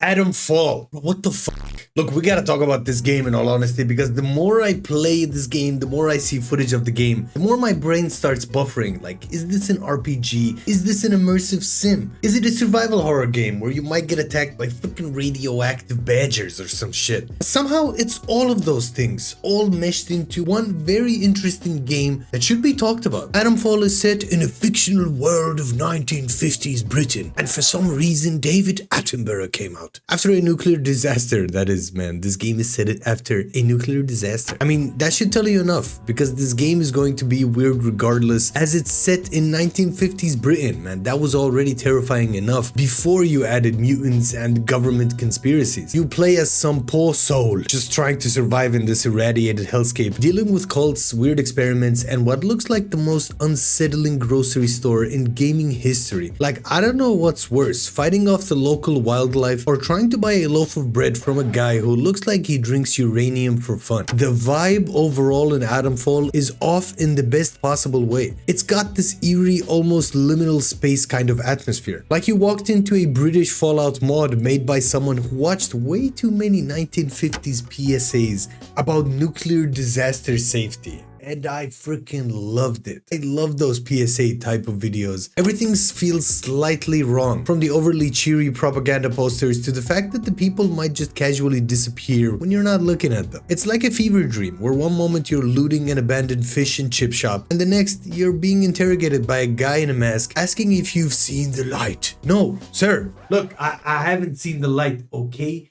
Atomfall. Bro, what the fuck? Look, we gotta talk about this game in all honesty, because the more I play this game, the more I see footage of the game, the more my brain starts buffering. Like, is this an RPG? Is this an immersive sim? Is it a survival horror game where you might get attacked by freaking radioactive badgers or some shit? Somehow, it's all of those things, all meshed into one very interesting game that should be talked about. Atomfall is set in a fictional world of 1950s Britain, and for some reason, David Attenborough came out. After a nuclear disaster, that is, man, this game is set after a nuclear disaster. I mean, that should tell you enough, because this game is going to be weird regardless, as it's set in 1950s Britain, man. That was already terrifying enough before you added mutants and government conspiracies. You play as some poor soul, just trying to survive in this irradiated hellscape, dealing with cults, weird experiments, and what looks like the most unsettling grocery store in gaming history. Like, I don't know what's worse, fighting off the local wildlife or trying to buy a loaf of bread from a guy who looks like he drinks uranium for fun. The vibe overall in Atomfall is off in the best possible way. It's got this eerie, almost liminal space kind of atmosphere. Like you walked into a British Fallout mod made by someone who watched way too many 1950s PSAs about nuclear disaster safety. And I freaking loved it. I love those PSA type of videos. Everything feels slightly wrong, from the overly cheery propaganda posters to the fact that the people might just casually disappear when you're not looking at them. It's like a fever dream, where one moment you're looting an abandoned fish and chip shop, and the next you're being interrogated by a guy in a mask asking if you've seen the light. No, sir, look, I haven't seen the light, okay?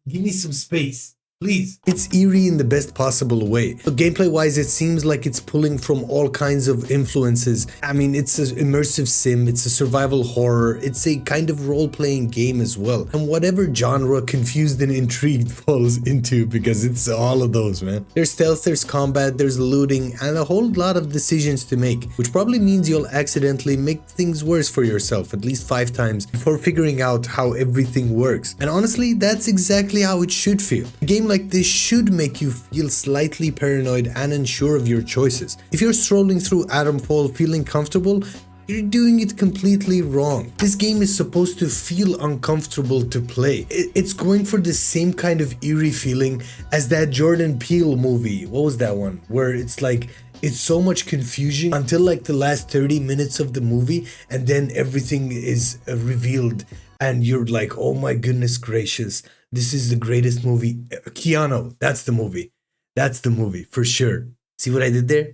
Give me some space. Please. It's eerie in the best possible way. So gameplay wise, it seems like it's pulling from all kinds of influences. I mean, it's an immersive sim, it's a survival horror, it's a kind of role-playing game as well. And whatever genre Confused and Intrigued falls into, because it's all of those, man. There's stealth, there's combat, there's looting, and a whole lot of decisions to make, which probably means you'll accidentally make things worse for yourself at least 5 times before figuring out how everything works. And honestly, that's exactly how it should feel. A game like this should make you feel slightly paranoid and unsure of your choices. If you're strolling through Atomfall feeling comfortable, you're doing it completely wrong. This game is supposed to feel uncomfortable to play. It's going for the same kind of eerie feeling as that Jordan Peele movie. What was that one? Where it's like, it's so much confusion until like the last 30 minutes of the movie, and then everything is revealed and you're like, oh my goodness gracious, this is the greatest movie. Keanu, that's the movie. That's the movie for sure. See what I did there?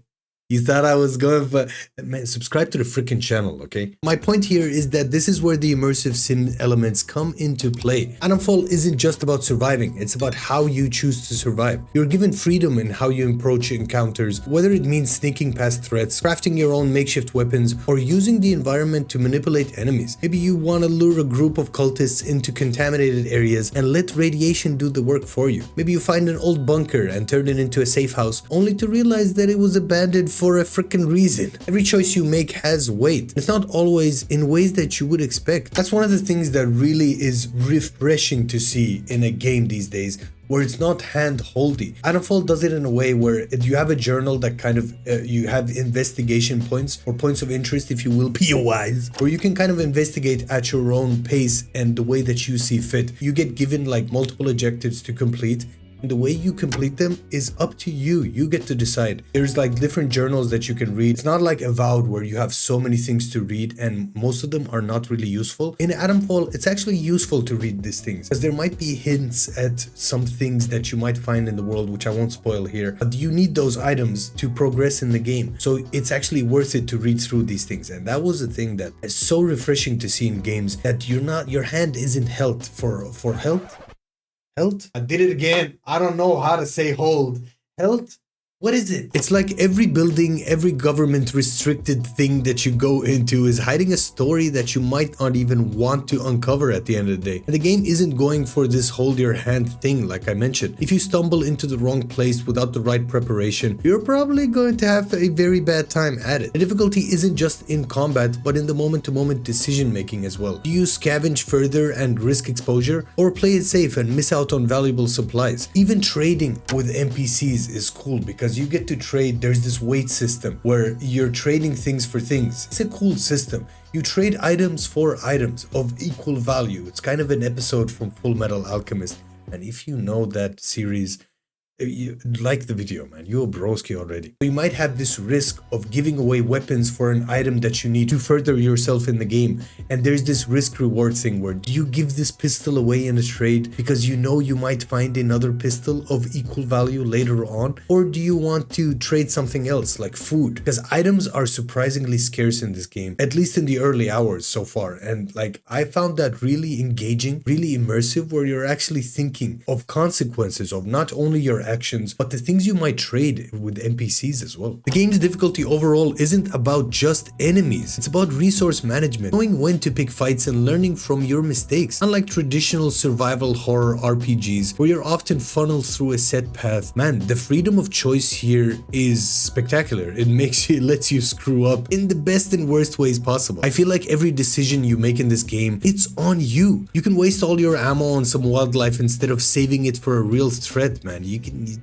You thought I was going for... Man, subscribe to the freaking channel, okay? My point here is that this is where the immersive sim elements come into play. Atomfall isn't just about surviving, it's about how you choose to survive. You're given freedom in how you approach encounters, whether it means sneaking past threats, crafting your own makeshift weapons, or using the environment to manipulate enemies. Maybe you want to lure a group of cultists into contaminated areas and let radiation do the work for you. Maybe you find an old bunker and turn it into a safe house, only to realize that it was abandoned for a freaking reason. Every choice you make has weight. It's not always in ways that you would expect. That's one of the things that really is refreshing to see in a game these days, where it's not hand-holdy. Atomfall does it in a way where you have a journal that kind of, you have investigation points or points of interest, if you will, POIs, where you can kind of investigate at your own pace and the way that you see fit. You get given like multiple objectives to complete, and the way you complete them is up to you. You get to decide. There's like different journals that you can read. It's not like Avowed where you have so many things to read and most of them are not really useful. In Atomfall, it's actually useful to read these things, because there might be hints at some things that you might find in the world, which I won't spoil here, but you need those items to progress in the game. So it's actually worth it to read through these things. And that was the thing that is so refreshing to see in games, that your hand isn't held for health. Health? I did it again. I don't know how to say hold. Health? What is it? It's like every building, every government restricted thing that you go into is hiding a story that you might not even want to uncover at the end of the day. And the game isn't going for this hold your hand thing, like I mentioned. If you stumble into the wrong place without the right preparation, you're probably going to have a very bad time at it. The difficulty isn't just in combat, but in the moment-to-moment decision making as well. Do you scavenge further and risk exposure, or play it safe and miss out on valuable supplies? Even trading with NPCs is cool, because because you get to trade. There's this weight system where you're trading things for things. It's a cool system. You trade items for items of equal value. It's kind of an episode from Full Metal Alchemist. And if you know that series, you like the video, man, you're a broski already. So you might have this risk of giving away weapons for an item that you need to further yourself in the game, and there's this risk reward thing where do you give this pistol away in a trade because you know you might find another pistol of equal value later on, or do you want to trade something else like food, because items are surprisingly scarce in this game, at least in the early hours so far. And like, I found that really engaging, really immersive, where you're actually thinking of consequences of not only your actions, but the things you might trade with NPCs as well. The game's difficulty overall isn't about just enemies. It's about resource management, knowing when to pick fights and learning from your mistakes. Unlike traditional survival horror RPGs, where you're often funneled through a set path, man, the freedom of choice here is spectacular. It lets you screw up in the best and worst ways possible. I feel like every decision you make in this game, it's on you. You can waste all your ammo on some wildlife instead of saving it for a real threat, man.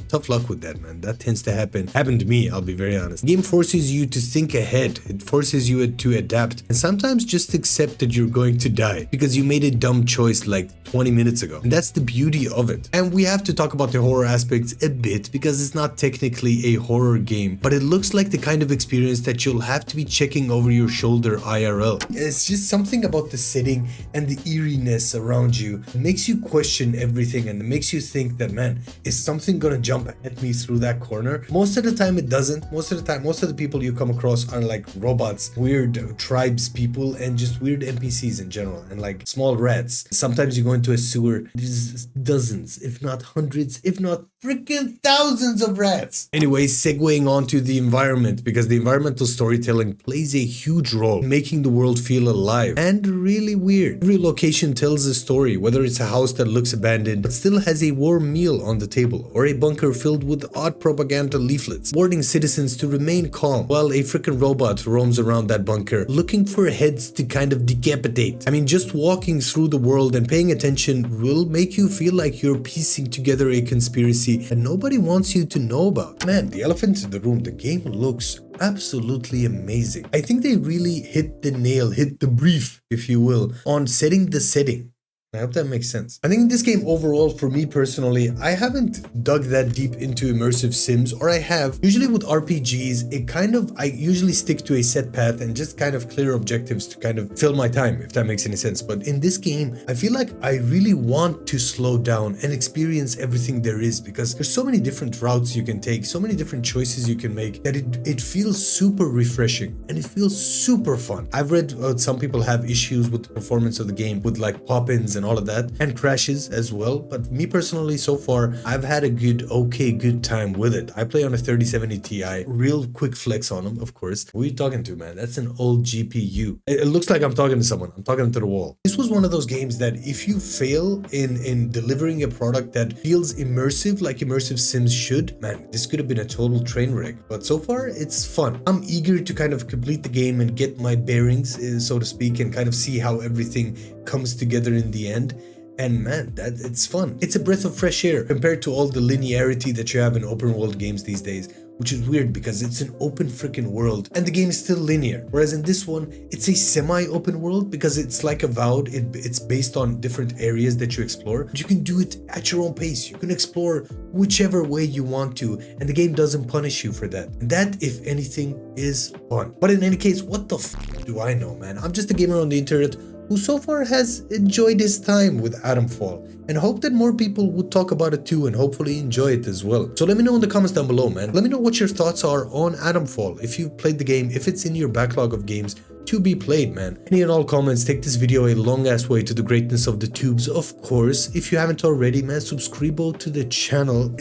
Tough luck with that, man. That tends to happen to me, I'll be very honest. The game forces you to think ahead. It forces you to adapt and sometimes just accept that you're going to die because you made a dumb choice like 20 minutes ago. And that's the beauty of it. And we have to talk about the horror aspects a bit because it's not technically a horror game, but it looks like the kind of experience that you'll have to be checking over your shoulder IRL. It's just something about the setting and the eeriness around you. It makes you question everything and it makes you think that, man, is something gonna jump at me through that corner? Most of the time it doesn't. Most of the people you come across are like robots, weird tribes people, and just weird NPCs in general, and like small rats. Sometimes you go into a sewer, there's dozens, if not hundreds, if not freaking thousands of rats. Anyway, segueing onto the environment, because the environmental storytelling plays a huge role in making the world feel alive and really weird. Every location tells a story, whether it's a house that looks abandoned but still has a warm meal on the table, or a bunker filled with odd propaganda leaflets warning citizens to remain calm while a freaking robot roams around that bunker looking for heads to kind of decapitate. I mean, just walking through the world and paying attention will make you feel like you're piecing together a conspiracy and nobody wants you to know about. Man, the elephant in the room, the game looks absolutely amazing. I think they really hit the brief, if you will, on setting the setting. I hope that makes sense. I think in this game overall, for me personally, I haven't dug that deep into immersive sims, or I have. Usually with RPGs, I usually stick to a set path and just kind of clear objectives to kind of fill my time, if that makes any sense. But in this game, I feel like I really want to slow down and experience everything there is, because there's so many different routes you can take, so many different choices you can make, that it feels super refreshing and it feels super fun. I've read some people have issues with the performance of the game, with like pop-ins and all of that, and crashes as well, but me personally, so far I've had a good time with it. I play on a 3070 Ti, real quick flex on them, of course. Who are you talking to, man? That's an old GPU. It looks like I'm talking to someone. I'm talking to the wall. This was one of those games that if you fail in delivering a product that feels immersive like immersive sims should, man, this could have been a total train wreck. But so far it's fun. I'm eager to kind of complete the game and get my bearings, so to speak, and kind of see how everything comes together in the end. And man, it's fun. It's a breath of fresh air compared to all the linearity that you have in open world games these days, which is weird because it's an open freaking world and the game is still linear. Whereas in this one, it's a semi-open world because it's like Avowed. It's based on different areas that you explore. But you can do it at your own pace. You can explore whichever way you want to, and the game doesn't punish you for that. And that, if anything, is fun. But in any case, what the f do I know, man? I'm just a gamer on the internet who so far has enjoyed his time with Atomfall, and hope that more people would talk about it too and hopefully enjoy it as well. So let me know in the comments down below, man. Let me know what your thoughts are on Atomfall, if you've played the game, if it's in your backlog of games to be played, man. Any and all comments take this video a long ass way to the greatness of the tubes. Of course, if you haven't already, man, subscribe to the channel.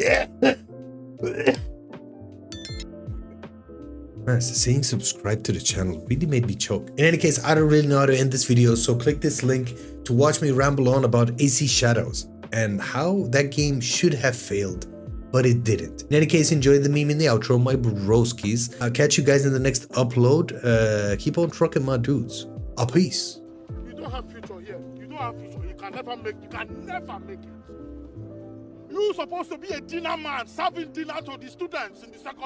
Man, saying subscribe to the channel really made me choke. In any case, I don't really know how to end this video, so click this link to watch me ramble on about AC Shadows and how that game should have failed, but it didn't. In any case, enjoy the meme in the outro, my broskis. I'll catch you guys in the next upload. Keep on trucking, my dudes. A peace. You don't have future here. You don't have future. You can never make it. You supposed to be a dinner man, serving dinner to the students in the second